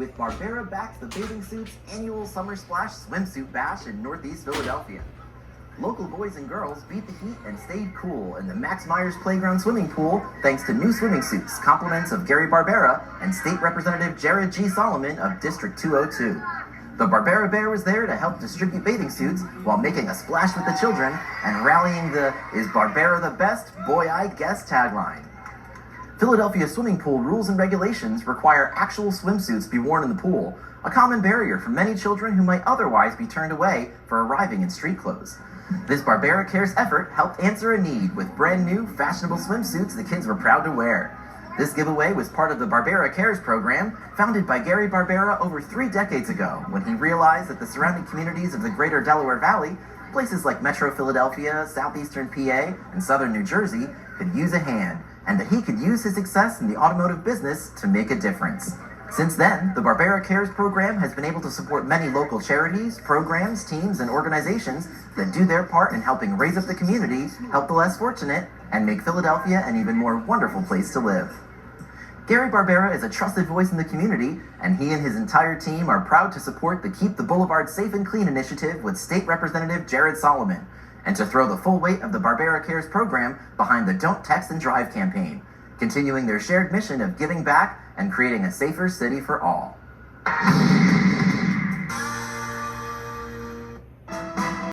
With Barbera backs the bathing suit's annual Summer Splash Swimsuit Bash in Northeast Philadelphia. Local boys and girls beat the heat and stayed cool in the Max Myers Playground swimming pool thanks to new swimming suits, compliments of Gary Barbera and State Representative Jared G. Solomon of District 202. The Barbera Bear was there to help distribute bathing suits while making a splash with the children and rallying the "Is Barbera the best? Boy, I guess" tagline. Philadelphia swimming pool rules and regulations require actual swimsuits be worn in the pool, a common barrier for many children who might otherwise be turned away for arriving in street clothes. This Barbera Cares effort helped answer a need with brand new, fashionable swimsuits the kids were proud to wear. This giveaway was part of the Barbera Cares program, founded by Gary Barbera over 3 decades ago, when he realized that the surrounding communities of the greater Delaware Valley, places like Metro Philadelphia, southeastern PA, and southern New Jersey, could use a hand, and that he could use his success in the automotive business to make a difference. Since then, the Barbera Cares program has been able to support many local charities, programs, teams, and organizations that do their part in helping raise up the community, help the less fortunate, and make Philadelphia an even more wonderful place to live. Gary Barbera is a trusted voice in the community, and he and his entire team are proud to support the Keep the Boulevard Safe and Clean initiative with State Representative Jared Solomon, and to throw the full weight of the Barbera Cares program behind the Don't Text and Drive campaign, continuing their shared mission of giving back and creating a safer city for all.